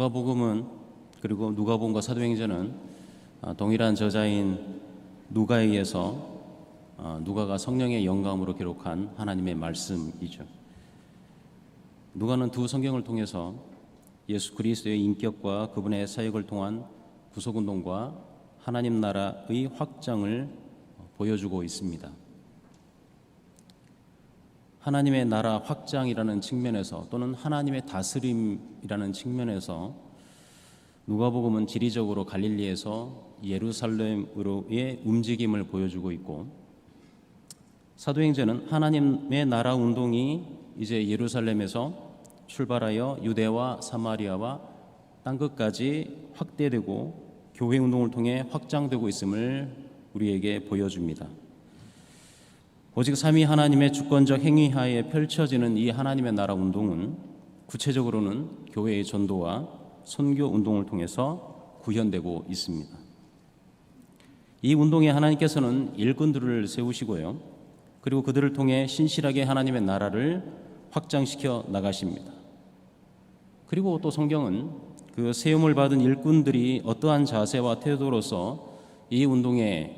누가복음은 그리고 누가복음과 사도행전은 동일한 저자인 누가에 의해서 누가가 성령의 영감으로 기록한 하나님의 말씀이죠. 누가는 두 성경을 통해서 예수 그리스도의 인격과 그분의 사역을 통한 구속운동과 하나님 나라의 확장을 보여주고 있습니다. 하나님의 나라 확장이라는 측면에서 또는 하나님의 다스림이라는 측면에서 누가복음은 지리적으로 갈릴리에서 예루살렘으로의 움직임을 보여주고 있고, 사도행전은 하나님의 나라 운동이 이제 예루살렘에서 출발하여 유대와 사마리아와 땅끝까지 확대되고 교회 운동을 통해 확장되고 있음을 우리에게 보여줍니다. 오직 삼위 하나님의 주권적 행위하에 펼쳐지는 이 하나님의 나라 운동은 구체적으로는 교회의 전도와 선교 운동을 통해서 구현되고 있습니다. 이 운동에 하나님께서는 일꾼들을 세우시고요, 그리고 그들을 통해 신실하게 하나님의 나라를 확장시켜 나가십니다. 그리고 또 성경은 그 세움을 받은 일꾼들이 어떠한 자세와 태도로서 이 운동에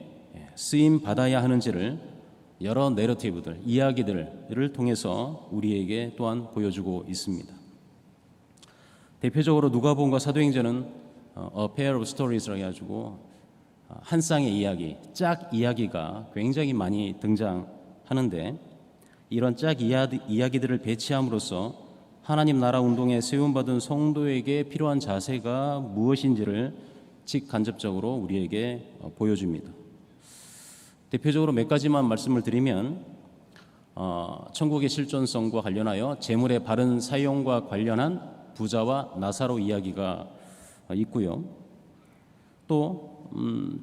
쓰임 받아야 하는지를 여러 내러티브들, 이야기들을 통해서 우리에게 또한 보여주고 있습니다. 대표적으로 누가복음과 사도행전은 A Pair of Stories라고 해가지고 한 쌍의 이야기, 짝 이야기가 굉장히 많이 등장하는데, 이런 짝 이야기들을 배치함으로써 하나님 나라 운동에 세움받은 성도에게 필요한 자세가 무엇인지를 직간접적으로 우리에게 보여줍니다. 대표적으로 몇 가지만 말씀을 드리면, 천국의 실존성과 관련하여 재물의 바른 사용과 관련한 부자와 나사로 이야기가 있고요. 또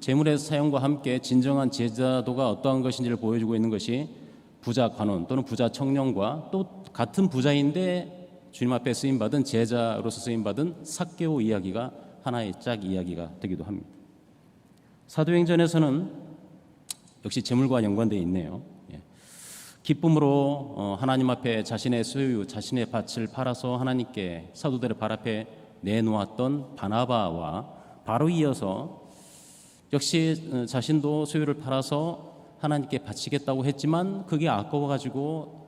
재물의 사용과 함께 진정한 제자도가 어떠한 것인지를 보여주고 있는 것이 부자 관원 또는 부자 청년과 또 같은 부자인데 주님 앞에 쓰임받은 제자로서 쓰임받은 삭개오 이야기가 하나의 짝 이야기가 되기도 합니다. 사도행전에서는 역시 재물과 연관되어 있네요. 기쁨으로 하나님 앞에 자신의 소유, 자신의 밭을 팔아서 하나님께 사도들의 발 앞에 내놓았던 바나바와 바로 이어서 역시 자신도 소유를 팔아서 하나님께 바치겠다고 했지만 그게 아까워가지고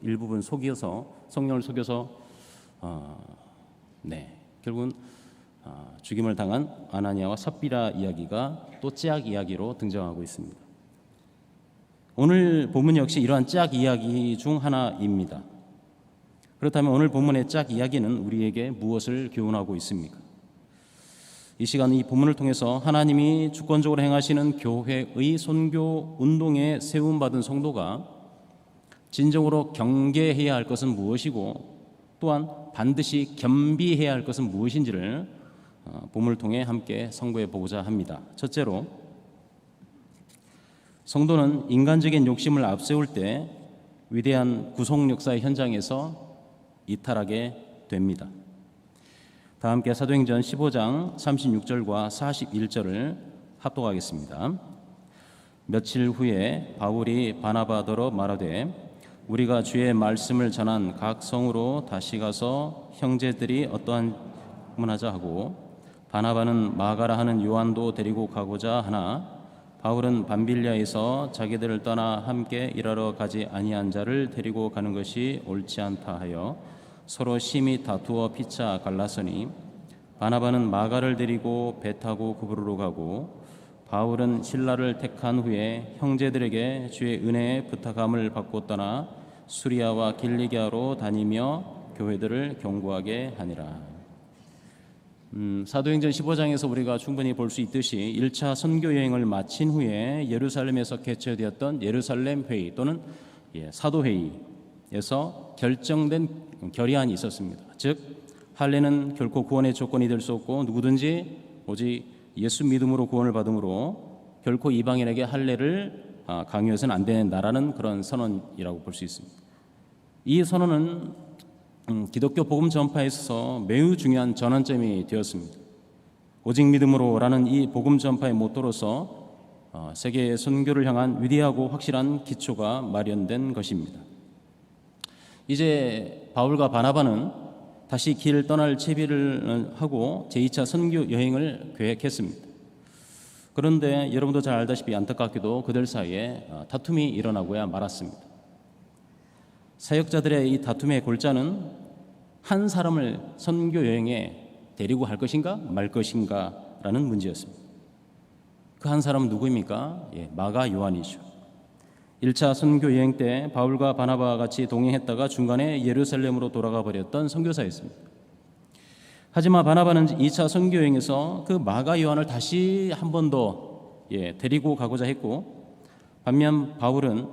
일부분 속여서 성령을 속여서 결국은 죽임을 당한 아나니아와 삽비라 이야기가 또 짝 이야기로 등장하고 있습니다. 오늘 본문 역시 이러한 짝 이야기 중 하나입니다. 그렇다면 오늘 본문의 짝 이야기는 우리에게 무엇을 교훈하고 있습니까? 이 시간 이 본문을 통해서 하나님이 주권적으로 행하시는 교회의 선교 운동에 세움받은 성도가 진정으로 경계해야 할 것은 무엇이고 또한 반드시 겸비해야 할 것은 무엇인지를 본문을 통해 함께 상고해 보고자 합니다. 첫째로, 성도는 인간적인 욕심을 앞세울 때 위대한 구속 역사의 현장에서 이탈하게 됩니다. 다 함께 사도행전 15장 36절과 41절을 합독하겠습니다. 며칠 후에 바울이 바나바더러 말하되 우리가 주의 말씀을 전한 각 성으로 다시 가서 형제들이 어떠한 문하자 하고, 바나바는 마가라 하는 요한도 데리고 가고자 하나 바울은 밤빌리아에서 자기들을 떠나 함께 일하러 가지 아니한 자를 데리고 가는 것이 옳지 않다 하여 서로 심히 다투어 피차 갈랐으니, 바나바는 마가를 데리고 배 타고 그브로로 가고 바울은 실라를 택한 후에 형제들에게 주의 은혜에 부탁함을 받고 떠나 수리아와 길리기아로 다니며 교회들을 경고하게 하니라. 사도행전 15장에서 우리가 충분히 볼 수 있듯이 1차 선교 여행을 마친 후에 예루살렘에서 개최되었던 예루살렘 회의 또는 사도회의에서 결정된 결의안이 있었습니다. 즉 할례는 결코 구원의 조건이 될 수 없고 누구든지 오직 예수 믿음으로 구원을 받음으로 결코 이방인에게 할례를 강요해서는 안 된다라는 그런 선언이라고 볼 수 있습니다. 이 선언은 기독교 복음 전파에 있어서 매우 중요한 전환점이 되었습니다. 오직 믿음으로라는 이 복음 전파의 모토로서 세계의 선교를 향한 위대하고 확실한 기초가 마련된 것입니다. 이제 바울과 바나바는 다시 길 떠날 채비를 하고 제2차 선교 여행을 계획했습니다. 그런데 여러분도 잘 알다시피 안타깝게도 그들 사이에 다툼이 일어나고야 말았습니다. 사역자들의 이 다툼의 골자는 한 사람을 선교 여행에 데리고 할 것인가 말 것인가라는 문제였습니다. 그 한 사람은 누구입니까? 마가 요한이죠. 1차 선교 여행 때 바울과 바나바와 같이 동행했다가 중간에 예루살렘으로 돌아가 버렸던 선교사였습니다. 하지만 바나바는 2차 선교 여행에서 그 마가 요한을 다시 한 번 더 데리고 가고자 했고, 반면 바울은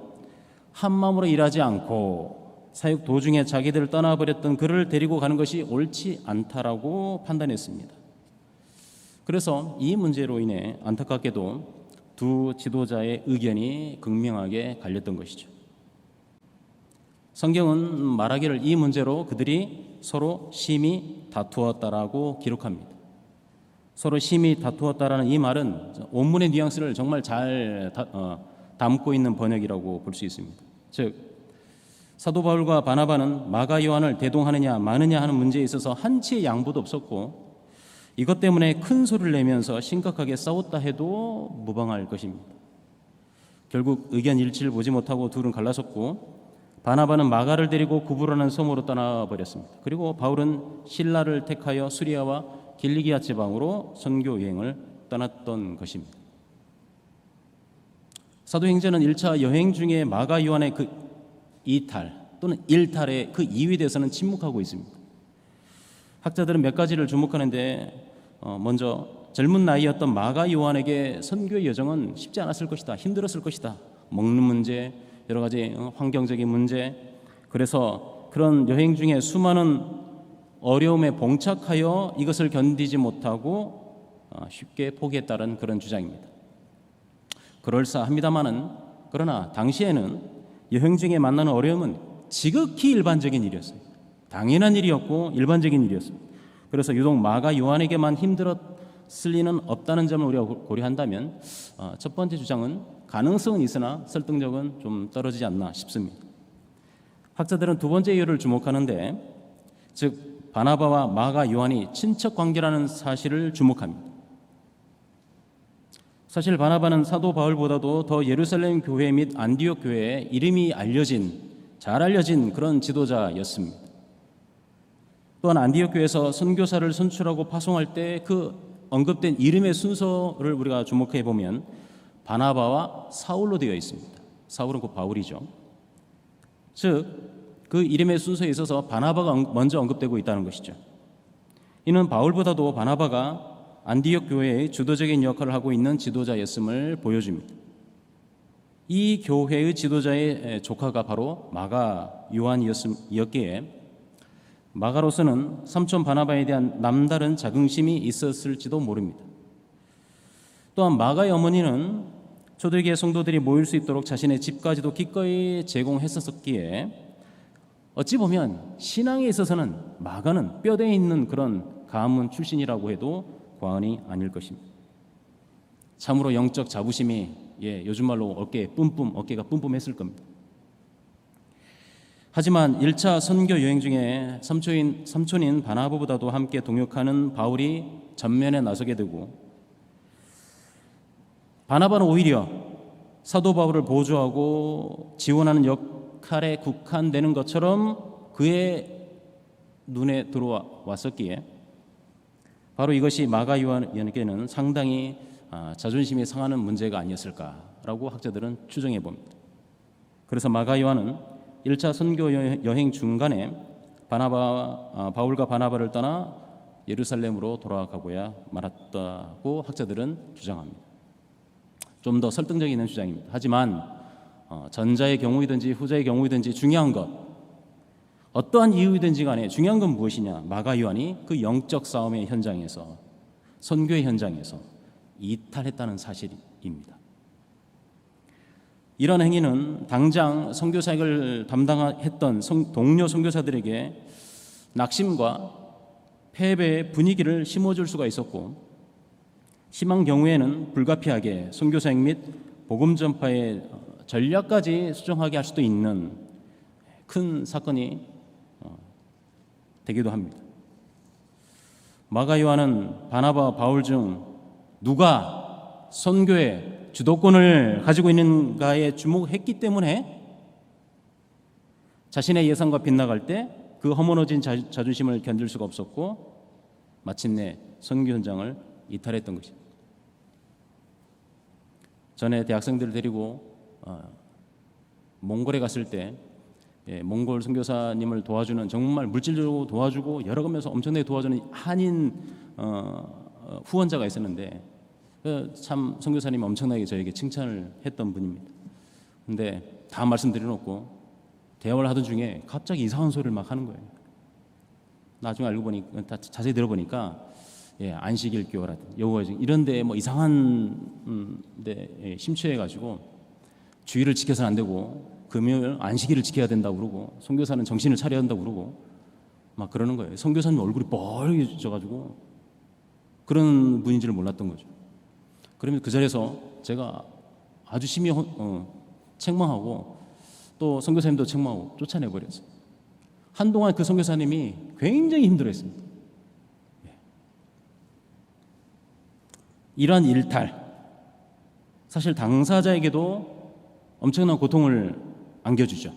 한 마음으로 일하지 않고 사역 도중에 자기들을 떠나버렸던 그를 데리고 가는 것이 옳지 않다라고 판단했습니다. 그래서 이 문제로 인해 안타깝게도 두 지도자의 의견이 극명하게 갈렸던 것이죠. 성경은 말하기를 이 문제로 그들이 서로 심히 다투었다라고 기록합니다. 서로 심히 다투었다라는 이 말은 원문의 뉘앙스를 정말 잘 담고 있는 번역이라고 볼 수 있습니다. 즉, 사도 바울과 바나바는 마가 요한을 대동하느냐 마느냐 하는 문제에 있어서 한치의 양보도 없었고, 이것 때문에 큰 소리를 내면서 심각하게 싸웠다 해도 무방할 것입니다. 결국 의견 일치를 보지 못하고 둘은 갈라섰고, 바나바는 마가를 데리고 구브라는 섬으로 떠나버렸습니다. 그리고 바울은 실라를 택하여 수리아와 길리기아 지방으로 선교 여행을 떠났던 것입니다. 사도행전은 1차 여행 중에 마가 요한의 그 이탈 또는 일탈의 그 이유에 대해서는 침묵하고 있습니다. 학자들은 몇 가지를 주목하는데, 먼저 젊은 나이였던 마가 요한에게 선교의 여정은 쉽지 않았을 것이다, 힘들었을 것이다. 먹는 문제, 여러 가지 환경적인 문제, 그래서 그런 여행 중에 수많은 어려움에 봉착하여 이것을 견디지 못하고 쉽게 포기했다는 그런 주장입니다. 그럴싸합니다마는, 그러나 당시에는 여행 중에 만나는 어려움은 지극히 일반적인 일이었어요. 당연한 일이었고 일반적인 일이었습니다. 그래서 유독 마가 요한에게만 힘들었을 리는 없다는 점을 우리가 고려한다면, 첫 번째 주장은 가능성은 있으나 설득력은 좀 떨어지지 않나 싶습니다. 학자들은 두 번째 이유를 주목하는데, 즉 바나바와 마가 요한이 친척 관계라는 사실을 주목합니다. 사실 바나바는 사도 바울보다도 더 예루살렘 교회 및 안디옥 교회에 이름이 잘 알려진 그런 지도자였습니다. 또한 안디옥 교회에서 선교사를 선출하고 파송할 때 그 언급된 이름의 순서를 우리가 주목해 보면 바나바와 사울로 되어 있습니다. 사울은 곧 바울이죠. 즉 그 이름의 순서에 있어서 바나바가 먼저 언급되고 있다는 것이죠. 이는 바울보다도 바나바가 안디옥 교회의 주도적인 역할을 하고 있는 지도자였음을 보여줍니다. 이 교회의 지도자의 조카가 바로 마가 요한이었기에 마가로서는 삼촌 바나바에 대한 남다른 자긍심이 있었을지도 모릅니다. 또한 마가의 어머니는 초대교회 성도들이 모일 수 있도록 자신의 집까지도 기꺼이 제공했었기에 어찌 보면 신앙에 있어서는 마가는 뼈대에 있는 그런 가문 출신이라고 해도 과언이 아닐 것입니다. 참으로 영적 자부심이 요즘 말로 어깨가 뿜뿜했을 겁니다. 하지만 1차 선교 여행 중에 삼촌인 바나바보다도 함께 동역하는 바울이 전면에 나서게 되고, 바나바는 오히려 사도 바울을 보조하고 지원하는 역할에 국한되는 것처럼 그의 눈에 들어왔었기에 바로 이것이 마가 요한에게는 상당히 자존심이 상하는 문제가 아니었을까라고 학자들은 추정해 봅니다. 그래서 마가 요한은 1차 선교 여행 중간에 바울과 바나바를 떠나 예루살렘으로 돌아가고야 말았다고 학자들은 주장합니다. 좀 더 설득력이 있는 주장입니다. 하지만 전자의 경우이든지 후자의 경우이든지 중요한 것, 어떠한 이유이든지 간에 중요한 건 무엇이냐? 마가 요한이 그 영적 싸움의 현장에서, 선교의 현장에서 이탈했다는 사실입니다. 이런 행위는 당장 선교 사역을 담당했던 동료 선교사들에게 낙심과 패배의 분위기를 심어줄 수가 있었고, 심한 경우에는 불가피하게 선교 사역 및 복음 전파의 전략까지 수정하게 할 수도 있는 큰 사건이 되기도 합니다. 마가 요한은 바나바, 바울 중 누가 선교의 주도권을 가지고 있는가에 주목했기 때문에 자신의 예상과 빗나갈 때 그 허물어진 자존심을 견딜 수가 없었고 마침내 선교 현장을 이탈했던 것입니다. 전에 대학생들을 데리고 몽골에 갔을 때 몽골 선교사님을 도와주는, 정말 물질적으로 도와주고 여러 면에서 엄청나게 도와주는 한인 후원자가 있었는데 참 선교사님이 엄청나게 저에게 칭찬을 했던 분입니다. 근데 다 말씀드려놓고 대화를 하던 중에 갑자기 이상한 소리를 막 하는 거예요. 나중에 알고 보니까, 자세히 들어보니까 안식일교라든지 여호와 이런데 뭐 이상한 데 심취해가지고 주의를 지켜서는 안 되고 금요일 안식일을 지켜야 된다고 그러고 선교사는 정신을 차려야 한다고 그러고 막 그러는 거예요. 선교사님 얼굴이 뻘개져가지고 그런 분인지를 몰랐던 거죠. 그러면 그 자리에서 제가 아주 심히 책망하고 또 선교사님도 책망하고 쫓아내버렸어요. 한동안 그 선교사님이 굉장히 힘들어했습니다. 이러한 일탈, 사실 당사자에게도 엄청난 고통을 안겨주죠.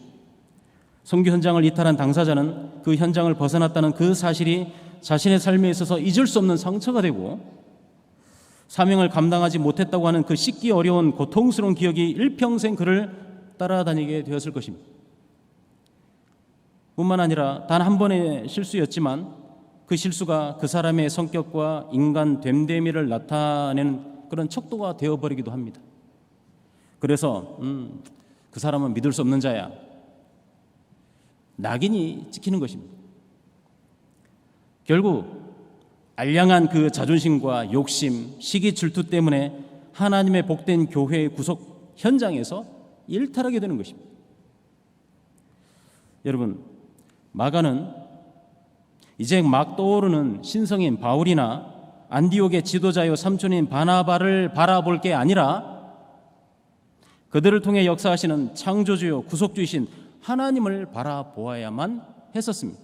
선교 현장을 이탈한 당사자는 그 현장을 벗어났다는 그 사실이 자신의 삶에 있어서 잊을 수 없는 상처가 되고 사명을 감당하지 못했다고 하는 그 씻기 어려운 고통스러운 기억이 일평생 그를 따라다니게 되었을 것입니다. 뿐만 아니라 단 한 번의 실수였지만 그 실수가 그 사람의 성격과 인간 됨됨이를 나타내는 그런 척도가 되어버리기도 합니다. 그래서 그 사람은 믿을 수 없는 자야, 낙인이 찍히는 것입니다. 결국 알량한 그 자존심과 욕심, 시기 질투 때문에 하나님의 복된 교회의 구속 현장에서 일탈하게 되는 것입니다. 여러분, 마가는 이제 막 떠오르는 신성인 바울이나 안디옥의 지도자요 삼촌인 바나바를 바라볼 게 아니라 그들을 통해 역사하시는 창조주요 구속주이신 하나님을 바라보아야만 했었습니다.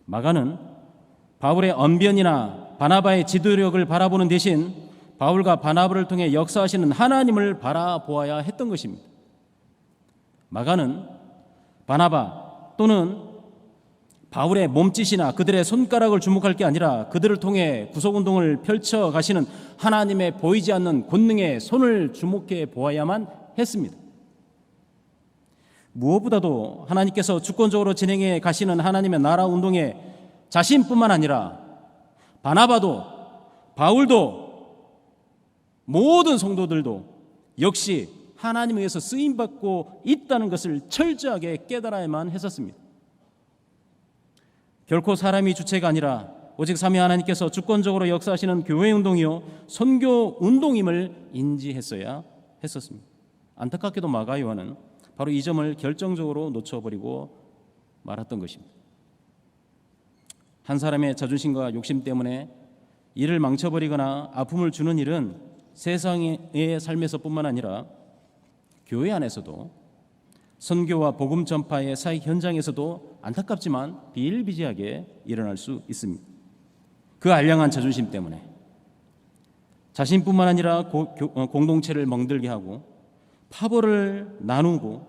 마가는 바울의 언변이나 바나바의 지도력을 바라보는 대신 바울과 바나바를 통해 역사하시는 하나님을 바라보아야 했던 것입니다. 마가는 바나바 또는 바울의 몸짓이나 그들의 손가락을 주목할 게 아니라 그들을 통해 구속운동을 펼쳐 가시는 하나님의 보이지 않는 권능의 손을 주목해 보아야만 했습니다. 무엇보다도 하나님께서 주권적으로 진행해 가시는 하나님의 나라 운동에 자신뿐만 아니라 바나바도 바울도 모든 성도들도 역시 하나님에 의해서 쓰임받고 있다는 것을 철저하게 깨달아야만 했었습니다. 결코 사람이 주체가 아니라 오직 삼위 하나님께서 주권적으로 역사하시는 교회 운동이요 선교 운동임을 인지했어야 했었습니다. 안타깝게도 마가 요한은 바로 이 점을 결정적으로 놓쳐버리고 말았던 것입니다. 한 사람의 자존심과 욕심 때문에 일을 망쳐버리거나 아픔을 주는 일은 세상의 삶에서뿐만 아니라 교회 안에서도 선교와 복음 전파의 사역 현장에서도 안타깝지만 비일비재하게 일어날 수 있습니다. 그 알량한 자존심 때문에 자신뿐만 아니라 공동체를 멍들게 하고 파벌을 나누고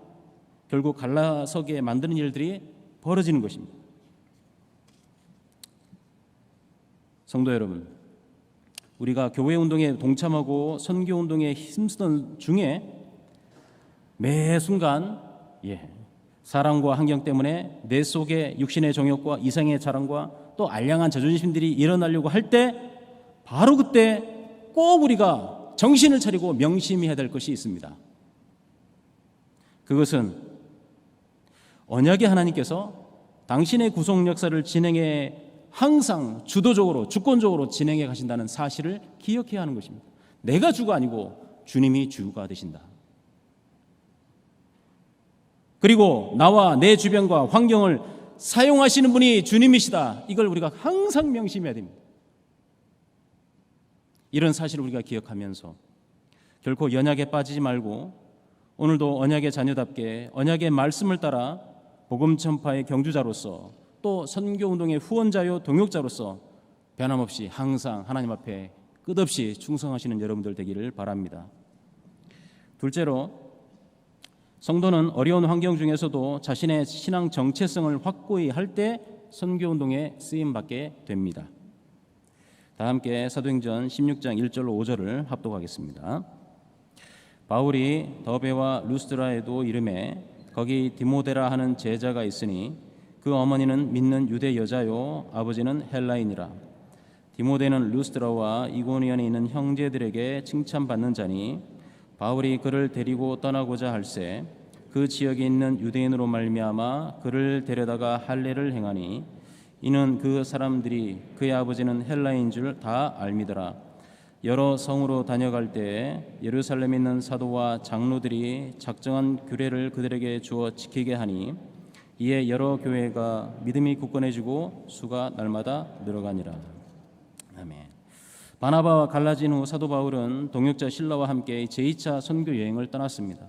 결국 갈라서게 만드는 일들이 벌어지는 것입니다. 성도 여러분, 우리가 교회 운동에 동참하고 선교 운동에 힘쓰던 중에 매 순간 사랑과 환경 때문에 내 속에 육신의 정욕과 이성의 자랑과 또 알량한 자존심들이 일어나려고 할 때 바로 그때 꼭 우리가 정신을 차리고 명심해야 될 것이 있습니다. 그것은 언약의 하나님께서 당신의 구속 역사를 진행해 항상 주도적으로 주권적으로 진행해 가신다는 사실을 기억해야 하는 것입니다. 내가 주가 아니고 주님이 주가 되신다. 그리고 나와 내 주변과 환경을 사용하시는 분이 주님이시다. 이걸 우리가 항상 명심해야 됩니다. 이런 사실을 우리가 기억하면서 결코 연약에 빠지지 말고 오늘도 언약의 자녀답게 언약의 말씀을 따라 복음 전파의 경주자로서 또 선교운동의 후원자요 동역자로서 변함없이 항상 하나님 앞에 끝없이 충성하시는 여러분들 되기를 바랍니다. 둘째로, 성도는 어려운 환경 중에서도 자신의 신앙 정체성을 확고히 할 때 선교운동에 쓰임받게 됩니다. 다 함께 사도행전 16장 1절로 5절을 합독하겠습니다. 바울이 더베와 루스드라에도 이르매 거기 디모데라 하는 제자가 있으니 그 어머니는 믿는 유대 여자요 아버지는 헬라인이라. 디모데는 루스드라와 이고니온에 있는 형제들에게 칭찬받는 자니 바울이 그를 데리고 떠나고자 할새 그 지역에 있는 유대인으로 말미암아 그를 데려다가 할례를 행하니 이는 그 사람들이 그의 아버지는 헬라인 줄 다 알미더라. 여러 성으로 다녀갈 때에 예루살렘에 있는 사도와 장로들이 작정한 규례를 그들에게 주어 지키게 하니 이에 여러 교회가 믿음이 굳건해지고 수가 날마다 늘어가니라. 아멘. 바나바와 갈라진 후 사도 바울은 동역자 실라와 함께 제2차 선교 여행을 떠났습니다.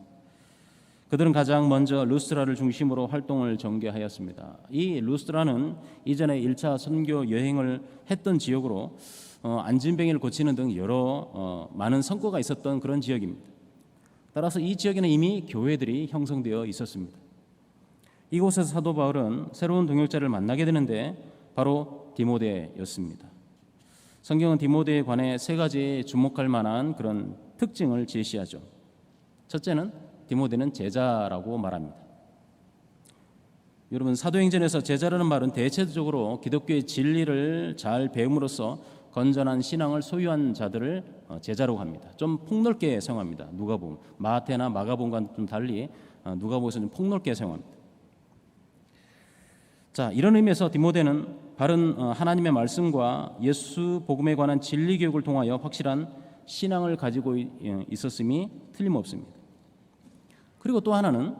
그들은 가장 먼저 루스드라를 중심으로 활동을 전개하였습니다. 이 루스드라는 이전에 1차 선교 여행을 했던 지역으로 안진병이를 고치는 등 여러 많은 성과가 있었던 그런 지역입니다. 따라서 이 지역에는 이미 교회들이 형성되어 있었습니다. 이곳에서 사도 바울은 새로운 동역자를 만나게 되는데 바로 디모데였습니다. 성경은 디모데에 관해 세 가지 주목할 만한 그런 특징을 제시하죠. 첫째는 디모데는 제자라고 말합니다. 여러분, 사도행전에서 제자라는 말은 대체적으로 기독교의 진리를 잘 배움으로써 건전한 신앙을 소유한 자들을 제자라고 합니다. 좀 폭넓게 사용합니다. 누가복음, 마태나 마가복음과는 좀 달리 누가복음에서는 좀 폭넓게 사용합니다. 자, 이런 의미에서 디모데는 바른 하나님의 말씀과 예수 복음에 관한 진리 교육을 통하여 확실한 신앙을 가지고 있었음이 틀림없습니다. 그리고 또 하나는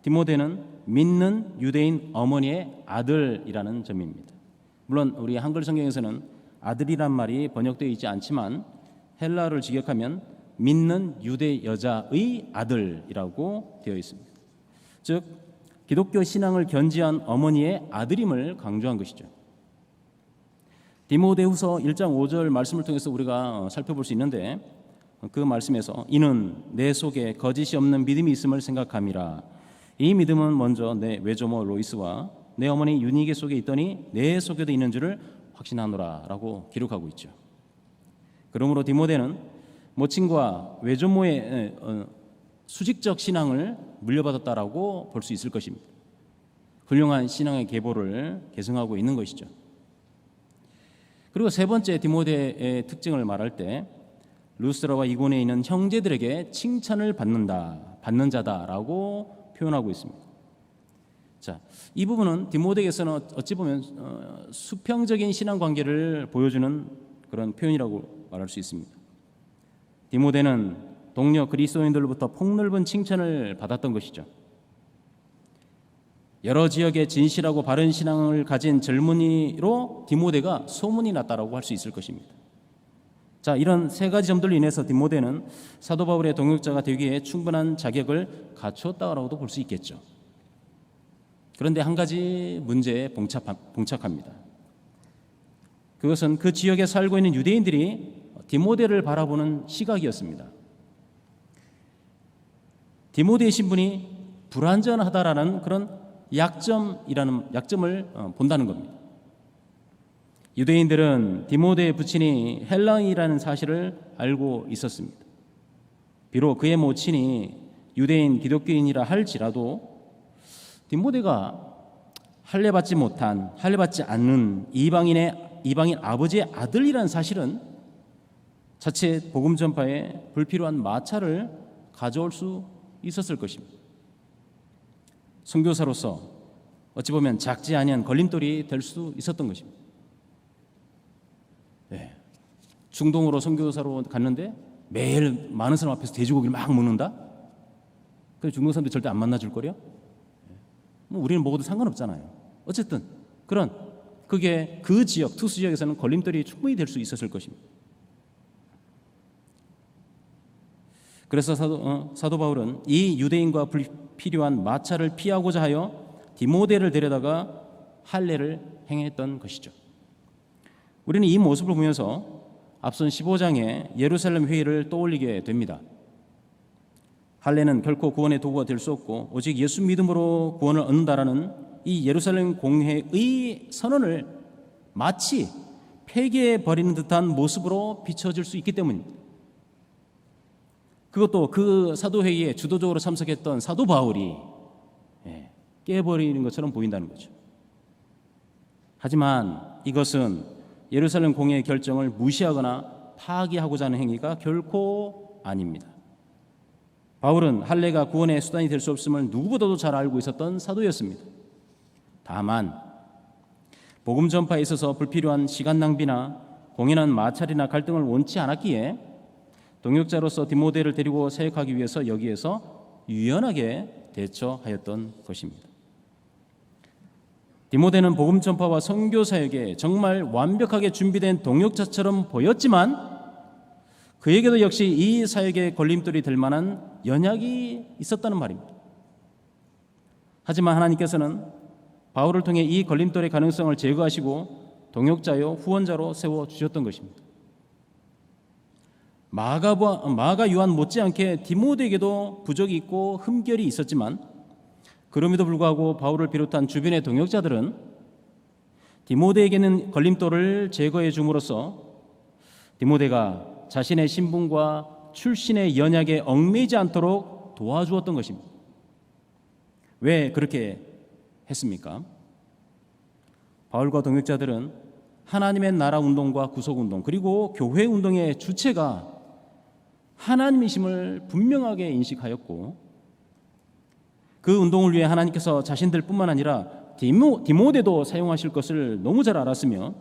디모데는 믿는 유대인 어머니의 아들이라는 점입니다. 물론 우리 한글 성경에서는 아들이란 말이 번역되어 있지 않지만 헬라어를 직역하면 믿는 유대 여자의 아들이라고 되어 있습니다. 즉 기독교 신앙을 견지한 어머니의 아들임을 강조한 것이죠. 디모데후서 1장 5절 말씀을 통해서 우리가 살펴볼 수 있는데 그 말씀에서 이는 내 속에 거짓이 없는 믿음이 있음을 생각함이라. 이 믿음은 먼저 내 외조모 로이스와 내 어머니 유니게 속에 있더니 내 속에도 있는 줄을 확신하노라 라고 기록하고 있죠. 그러므로 디모데는 모친과 외조모의 수직적 신앙을 물려받았다라고 볼 수 있을 것입니다. 훌륭한 신앙의 계보를 계승하고 있는 것이죠. 그리고 세 번째 디모데의 특징을 말할 때 루스드라와 이고니온에 있는 형제들에게 칭찬을 받는 자다라고 표현하고 있습니다. 자, 이 부분은 디모데에게서는 어찌 보면 수평적인 신앙 관계를 보여주는 그런 표현이라고 말할 수 있습니다. 디모데는 동료 그리스도인들로부터 폭넓은 칭찬을 받았던 것이죠. 여러 지역의 진실하고 바른 신앙을 가진 젊은이로 디모데가 소문이 났다라고 할 수 있을 것입니다. 자, 이런 세 가지 점들로 인해서 디모데는 사도 바울의 동역자가 되기에 충분한 자격을 갖추었다고도 볼 수 있겠죠. 그런데 한 가지 문제에 봉착합니다. 그것은 그 지역에 살고 있는 유대인들이 디모데를 바라보는 시각이었습니다. 디모데의 신분이 불완전하다라는 그런 약점을 본다는 겁니다. 유대인들은 디모데의 부친이 헬라인이라는 사실을 알고 있었습니다. 비록 그의 모친이 유대인 기독교인이라 할지라도 디모데가 할례받지 않는 이방인 아버지의 아들이라는 사실은 자칫 복음 전파에 불필요한 마찰을 가져올 수 있었을 것입니다. 선교사로서 어찌 보면 작지 아니한 걸림돌이 될 수 있었던 것입니다. 네. 중동으로 선교사로 갔는데 매일 많은 사람 앞에서 돼지고기를 막 먹는다? 그래서 중동 사람들 절대 안 만나줄 거려? 뭐 우리는 먹어도 상관없잖아요. 어쨌든 그게 그 지역, 투수 지역에서는 걸림돌이 충분히 될 수 있었을 것입니다. 그래서 사도 바울은 이 유대인과 불필요한 마찰을 피하고자 하여 디모데를 데려다가 할례를 행했던 것이죠. 우리는 이 모습을 보면서 앞선 15장의 예루살렘 회의를 떠올리게 됩니다. 할례는 결코 구원의 도구가 될 수 없고 오직 예수 믿음으로 구원을 얻는다라는 이 예루살렘 공회의 선언을 마치 폐기해버리는 듯한 모습으로 비춰질 수 있기 때문입니다. 그것도 그 사도회의에 주도적으로 참석했던 사도 바울이 깨버리는 것처럼 보인다는 거죠. 하지만 이것은 예루살렘 공회의 결정을 무시하거나 파기하고자 하는 행위가 결코 아닙니다. 바울은 할례가 구원의 수단이 될 수 없음을 누구보다도 잘 알고 있었던 사도였습니다. 다만 복음 전파에 있어서 불필요한 시간 낭비나 공연한 마찰이나 갈등을 원치 않았기에 동역자로서 디모데를 데리고 사역하기 위해서 여기에서 유연하게 대처하였던 것입니다. 디모데는 복음 전파와 선교 사역에 정말 완벽하게 준비된 동역자처럼 보였지만 그에게도 역시 이 사역에 걸림돌이 될 만한 연약이 있었다는 말입니다. 하지만 하나님께서는 바울을 통해 이 걸림돌의 가능성을 제거하시고 동역자요 후원자로 세워주셨던 것입니다. 마가 요한 못지않게 디모데에게도 부족이 있고 흠결이 있었지만 그럼에도 불구하고 바울을 비롯한 주변의 동역자들은 디모데에게는 걸림돌을 제거해 줌으로써 디모데가 자신의 신분과 출신의 연약에 얽매이지 않도록 도와주었던 것입니다. 왜 그렇게 했습니까? 바울과 동역자들은 하나님의 나라 운동과 구속 운동 그리고 교회 운동의 주체가 하나님이심을 분명하게 인식하였고 그 운동을 위해 하나님께서 자신들 뿐만 아니라 디모데도 사용하실 것을 너무 잘 알았으며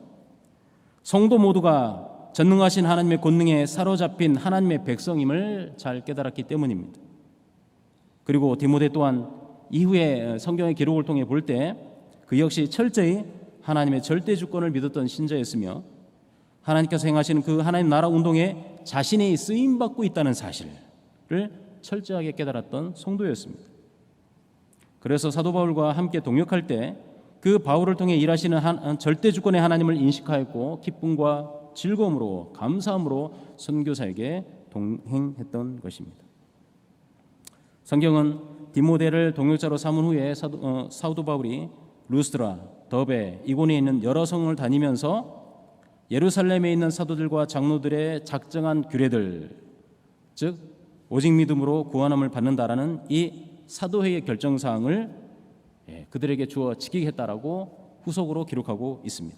성도 모두가 전능하신 하나님의 권능에 사로잡힌 하나님의 백성임을 잘 깨달았기 때문입니다. 그리고 디모데 또한 이후에 성경의 기록을 통해 볼 때 그 역시 철저히 하나님의 절대 주권을 믿었던 신자였으며 하나님께서 행하시는 그 하나님 나라 운동에 자신이 쓰임받고 있다는 사실을 철저하게 깨달았던 성도였습니다. 그래서 사도 바울과 함께 동역할 때 그 바울을 통해 일하시는 절대 주권의 하나님을 인식하였고 기쁨과 즐거움으로 감사함으로 선교사에게 동행했던 것입니다. 성경은 디모데를 동역자로 삼은 후에 사도 바울이 루스드라, 더베, 이고니에 있는 여러 성을 다니면서 예루살렘에 있는 사도들과 장로들의 작정한 규례들, 즉 오직 믿음으로 구원함을 받는다라는 이 사도회의 결정사항을 그들에게 주어 지키게 했다라고 후속으로 기록하고 있습니다.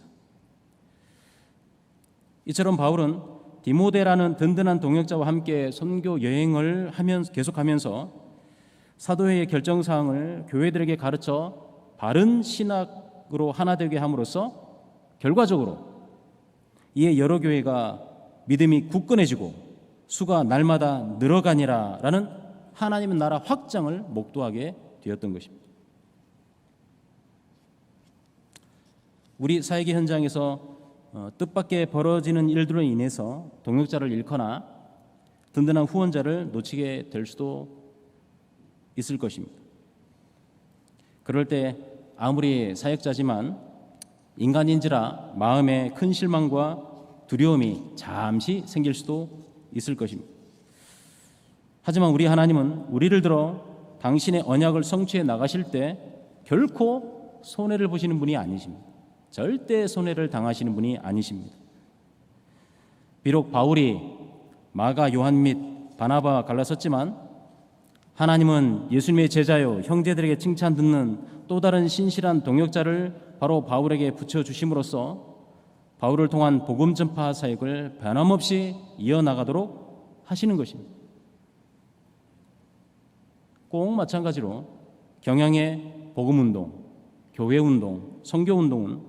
이처럼 바울은 디모데라는 든든한 동역자와 함께 선교 여행을 계속하면서 사도회의 결정사항을 교회들에게 가르쳐 바른 신학으로 하나 되게 함으로써 결과적으로 이에 여러 교회가 믿음이 굳건해지고 수가 날마다 늘어가니라라는 하나님의 나라 확장을 목도하게 되었던 것입니다. 우리 사역의 현장에서 뜻밖의 벌어지는 일들로 인해서 동역자를 잃거나 든든한 후원자를 놓치게 될 수도 있을 것입니다. 그럴 때 아무리 사역자지만 인간인지라 마음에 큰 실망과 두려움이 잠시 생길 수도 있을 것입니다. 하지만 우리 하나님은 우리를 들어 당신의 언약을 성취해 나가실 때 결코 손해를 보시는 분이 아니십니다. 절대 손해를 당하시는 분이 아니십니다. 비록 바울이 마가, 요한 및 바나바와 갈라섰지만 하나님은 예수님의 제자요 형제들에게 칭찬 듣는 또 다른 신실한 동역자를 바로 바울에게 붙여주심으로써 바울을 통한 복음 전파 사역을 변함없이 이어나가도록 하시는 것입니다. 꼭 마찬가지로 경향의 복음운동, 교회운동, 선교운동은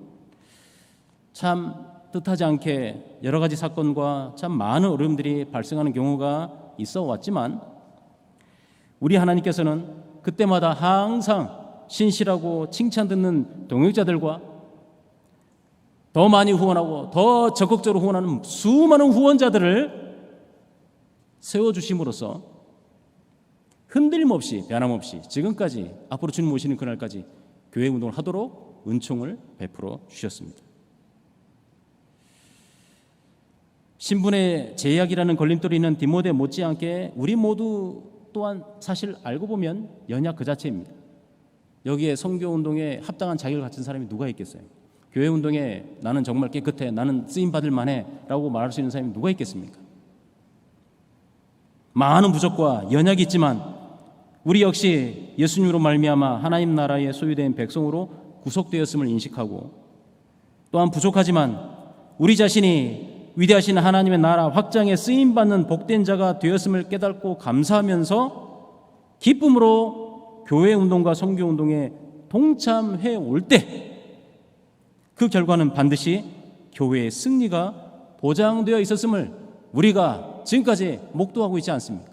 참 뜻하지 않게 여러 가지 사건과 참 많은 어려움들이 발생하는 경우가 있어 왔지만 우리 하나님께서는 그때마다 항상 신실하고 칭찬 듣는 동역자들과 더 많이 후원하고 더 적극적으로 후원하는 수많은 후원자들을 세워주심으로써 흔들림 없이 변함없이 지금까지 앞으로 주님 오시는 그날까지 교회 운동을 하도록 은총을 베풀어 주셨습니다. 신분의 제약이라는 걸림돌이 있는 디모데 못지않게 우리 모두 또한 사실 알고 보면 연약 그 자체입니다. 여기에 선교운동에 합당한 자격을 갖춘 사람이 누가 있겠어요? 교회운동에 나는 정말 깨끗해, 나는 쓰임받을 만해 라고 말할 수 있는 사람이 누가 있겠습니까? 많은 부족과 연약이 있지만 우리 역시 예수님으로 말미암아 하나님 나라의 소유된 백성으로 구속되었음을 인식하고, 또한 부족하지만 우리 자신이 위대하신 하나님의 나라 확장에 쓰임받는 복된 자가 되었음을 깨닫고 감사하면서 기쁨으로 교회운동과 선교운동에 동참해 올 때 그 결과는 반드시 교회의 승리가 보장되어 있었음을 우리가 지금까지 목도하고 있지 않습니까?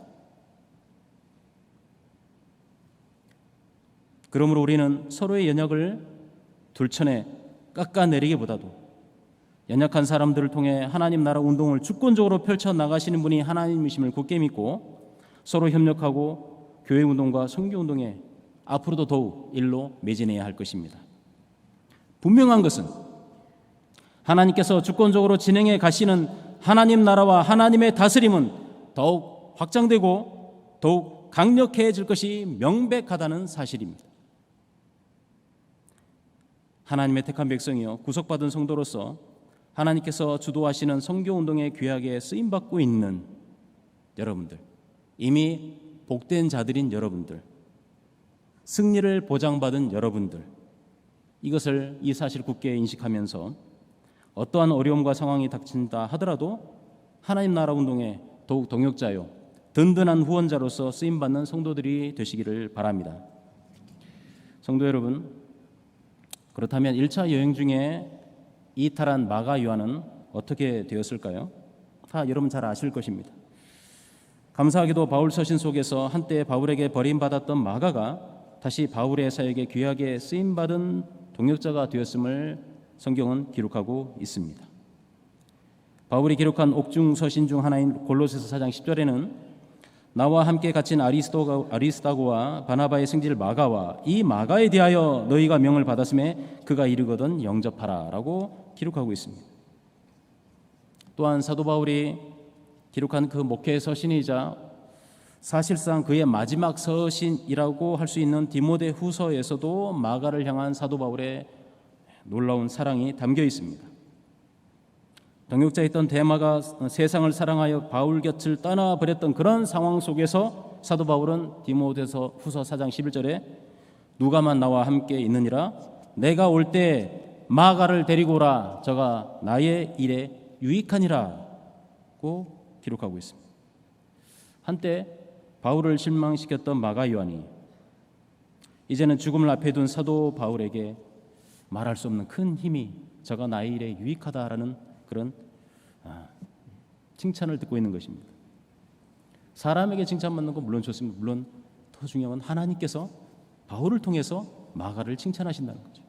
그러므로 우리는 서로의 연약을 둘천에 깎아내리기보다도 연약한 사람들을 통해 하나님 나라 운동을 주권적으로 펼쳐나가시는 분이 하나님이심을 굳게 믿고 서로 협력하고 교회 운동과 선교 운동에 앞으로도 더욱 일로 매진해야 할 것입니다. 분명한 것은 하나님께서 주권적으로 진행해 가시는 하나님 나라와 하나님의 다스림은 더욱 확장되고 더욱 강력해질 것이 명백하다는 사실입니다. 하나님의 택한 백성이요 구속받은 성도로서 하나님께서 주도하시는 선교운동의 귀하게 쓰임받고 있는 여러분들, 이미 복된 자들인 여러분들, 승리를 보장받은 여러분들, 이것을 이 사실 굳게 인식하면서 어떠한 어려움과 상황이 닥친다 하더라도 하나님 나라 운동에 더욱 동역자요 든든한 후원자로서 쓰임받는 성도들이 되시기를 바랍니다. 성도 여러분, 그렇다면 1차 여행 중에 이탈한 마가 요한은 어떻게 되었을까요? 다 여러분 잘 아실 것입니다. 감사하게도 바울 서신 속에서 한때 바울에게 버림받았던 마가가 다시 바울의 사역에 귀하게 쓰임받은 동역자가 되었음을 성경은 기록하고 있습니다. 바울이 기록한 옥중 서신 중 하나인 골로새서 4장 10절에는 나와 함께 갇힌 아리스다고와 바나바의 승질 마가와 이 마가에 대하여 너희가 명을 받았음에 그가 이르거든 영접하라 라고 기록하고 있습니다. 또한 사도 바울이 기록한 그 목회 서신이자 사실상 그의 마지막 서신이라고 할 수 있는 디모데 후서에서도 마가를 향한 사도 바울의 놀라운 사랑이 담겨 있습니다. 동역자였던 데마가 세상을 사랑하여 바울 곁을 떠나버렸던 그런 상황 속에서 사도 바울은 디모데서 후서 4장 11절에 누가만 나와 함께 있느니라 내가 올 때 마가를 데리고 오라 저가 나의 일에 유익하니라고 기록하고 있습니다. 한때 바울을 실망시켰던 마가 요한이 이제는 죽음을 앞에 둔 사도 바울에게 말할 수 없는 큰 힘이 저가 나의 일에 유익하다라는 그런 칭찬을 듣고 있는 것입니다. 사람에게 칭찬받는 건 물론 좋습니다. 물론 더 중요한 건 하나님께서 바울을 통해서 마가를 칭찬하신다는 거죠.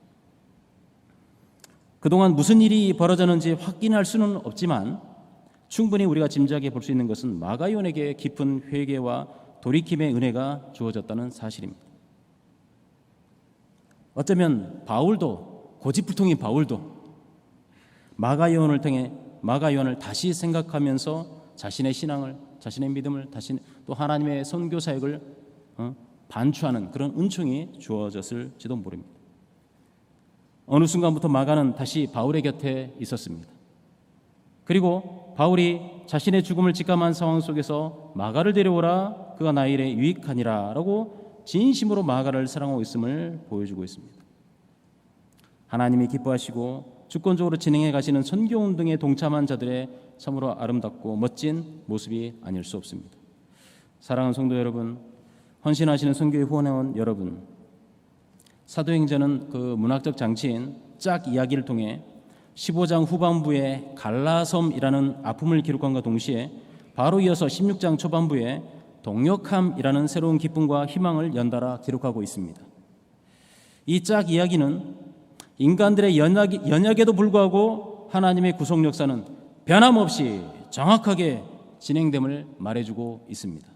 그동안 무슨 일이 벌어졌는지 확인할 수는 없지만 충분히 우리가 짐작해 볼 수 있는 것은 마가 요한에게 깊은 회개와 돌이킴의 은혜가 주어졌다는 사실입니다. 어쩌면 바울도 고집불통인 바울도 마가 요한을 다시 생각하면서 자신의 신앙을, 자신의 믿음을 다시 또 하나님의 선교 사역을 반추하는 그런 은총이 주어졌을지도 모릅니다. 어느 순간부터 마가는 다시 바울의 곁에 있었습니다. 그리고 바울이 자신의 죽음을 직감한 상황 속에서 마가를 데려오라 그가 나의 일에 유익하니라 라고 진심으로 마가를 사랑하고 있음을 보여주고 있습니다. 하나님이 기뻐하시고 주권적으로 진행해 가시는 선교운동에 동참한 자들의 참으로 아름답고 멋진 모습이 아닐 수 없습니다. 사랑하는 성도 여러분, 헌신하시는 선교에 후원해온 여러분, 사도행전은 그 문학적 장치인 짝 이야기를 통해 15장 후반부에 갈라섬이라는 아픔을 기록함과 동시에 바로 이어서 16장 초반부에 동역함이라는 새로운 기쁨과 희망을 연달아 기록하고 있습니다. 이 짝 이야기는 인간들의 연약에도 불구하고 하나님의 구속 역사는 변함없이 정확하게 진행됨을 말해주고 있습니다.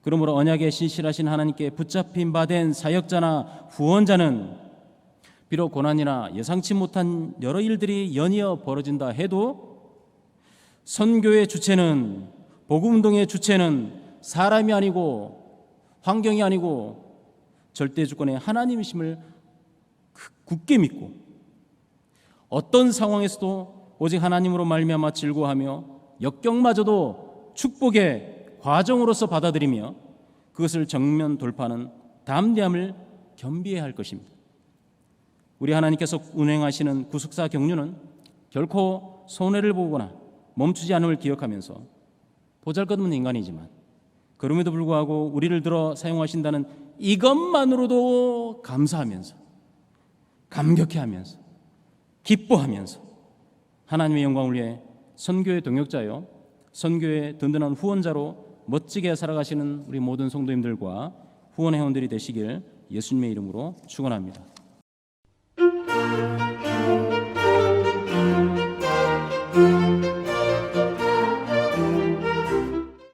그러므로 언약에 신실하신 하나님께 붙잡힌 바 된 사역자나 후원자는 비록 고난이나 예상치 못한 여러 일들이 연이어 벌어진다 해도 선교의 주체는, 복음운동의 주체는 사람이 아니고 환경이 아니고 절대 주권의 하나님이심을 굳게 믿고 어떤 상황에서도 오직 하나님으로 말미암아 즐거워하며 역경마저도 축복의 과정으로서 받아들이며 그것을 정면 돌파하는 담대함을 겸비해야 할 것입니다. 우리 하나님께서 운행하시는 구속사 경륜은 결코 손해를 보거나 멈추지 않음을 기억하면서 보잘것없는 인간이지만 그럼에도 불구하고 우리를 들어 사용하신다는 이것만으로도 감사하면서 감격해하면서 기뻐하면서 하나님의 영광을 위해 선교의 동역자요 선교의 든든한 후원자로 멋지게 살아가시는 우리 모든 성도님들과 후원 회원들이 되시길 예수님의 이름으로 축원합니다.